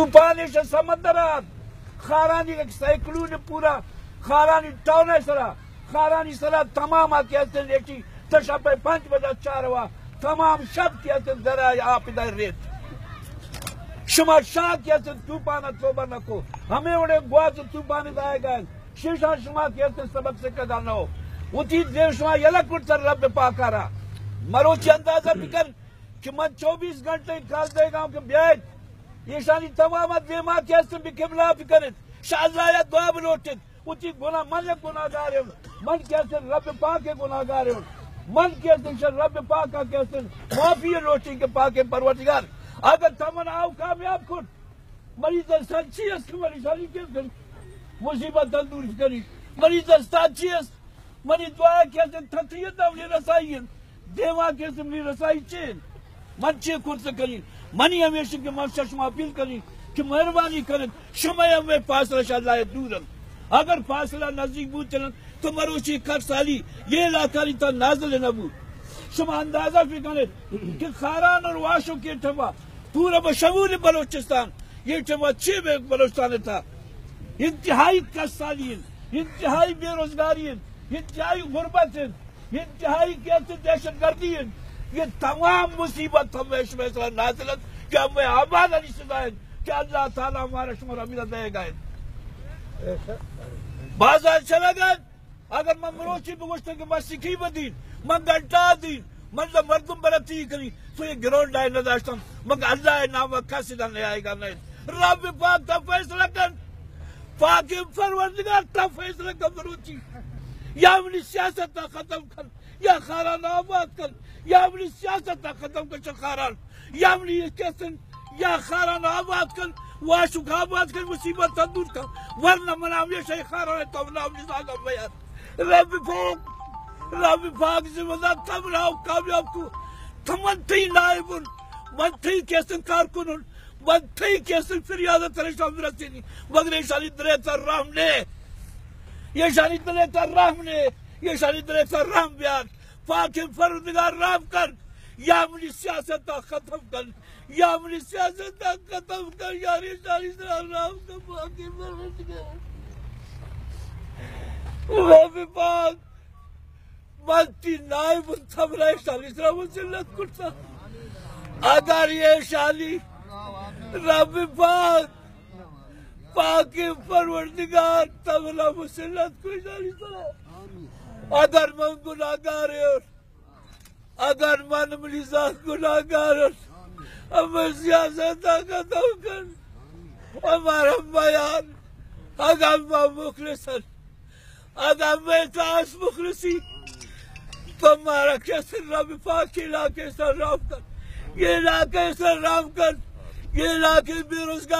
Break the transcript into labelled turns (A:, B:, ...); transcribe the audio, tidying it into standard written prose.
A: طوفانی سے سمندرات خارانی ایک سائیکلون پورا خارانی ٹاؤنے سرا خارانی سرا تمام آتی ہستن لیٹی تشا پہ 5 بجے 4 ہوا تمام شب کی ہستن درائے آپ ادھر ریت شما شاہ کی ہستن طوفانہ توبہ نکو ہمیں اڑے گواز طوفانی دائے گئے شیشہ شما کی ہستن سبق سے قدر نہ ہو اتی دیو شما یلک کرتر رب پاکارا مروچی اندازہ بکر کہ من 24 گھنٹے کال دے گا ہوں کہ بیت یہ شانی تمام دیما کی ہستن بکملا فکرت شاہزایہ دعا بلوٹت اتی گناہ من یک گناہ گارے ہوں من کی ہستن رب پاک کے گناہ گارے ہوں من کی ہستن شر رب پاکا کی ہستن معافی لوٹی کے پاک پروردگار اگر تمن آؤ کامیاب کن مریض سچی اس کی مریضانی کیس کری مصیبت تندور کری مریض سچی اس منی دعا کی ہستن تطیت اولی رسائی دیما کی ہستن لی رسائی چین من چی کن سکری منی ہمیشہ کے منشا شما اپیل کری کہ مہربانی کرن شما ہمیں فاصلہ شاءاللہ دورن اگر فاصلہ نزدیک بود چلن تو مروچی کر سالی یہ علاقہ تا نازل نبود شما اندازہ فکرنے کہ خاران اور واشو کے ٹھوا پورا بشمول بلوچستان یہ ٹھوا 6 بلوچستان تھا انتہائی کسالین انتہائی بے روزگاری انتہائی غربت انتہائی کیسے دہشت گردی یہ تمام مصیبت ہمیں فیصلہ نازلت کہ ہمیں آباد علی سزائیں کہ اللہ تعالیٰ ہمارا شمار امیدہ دے گئے بازار چلا گئے اگر من مروچی بگوشتا کہ من سکھی بدین من گھنٹا دین من مردم برتی کری تو یہ گراؤنڈ آئے نداشتا مگر اللہ نام کسی نہ لے آئے گا نہیں رب پاک تا فیصلہ کر پاک پروردگار تا فیصلہ کر مروچی یا اپنی سیاست تا ختم کر یا خاران آباد کر یا اپنی سیاست تا ختم کر خاران یا اپنی کسن یا خاران آباد کر واشک آباد کر مصیبت تندور کر ورنہ من ہمیشہ خاران ہے تو نام نزاگا بیان رب پاک ذمہ دار تم راو کامیاب کو تمن تھی نائبن من تھی کیسن کارکنن من تھی کیسن فریادت رشتہ مرسینی مگر یہ شانی دلیتا رحم نے یہ شانی دلیتا رحم نے یہ شانی دلیتا رحم بیان پاک پروردگار رحم کر یا منی سیاست ختم کر یا منی سیاست ختم کر یا شانی رحم کر پاک پروردگار رب پاک منتی نائب تمرائے شالی سرا مسلط کرتا اگر یہ شالی رب پاک پروردگار تمرا مسلط کو شالی سرا اگر من گناہگار ہے اگر من ملیزات گناہگار ہے ہمیں سیاست ختم کر ہمارا بیان اگر من مخلصن اگر میں تاس مخلصی تو ہمارا کیسے رب پاک کے علاقے سے رام کر یہ علاقے سے رام کر یہ علاقے بے روزگار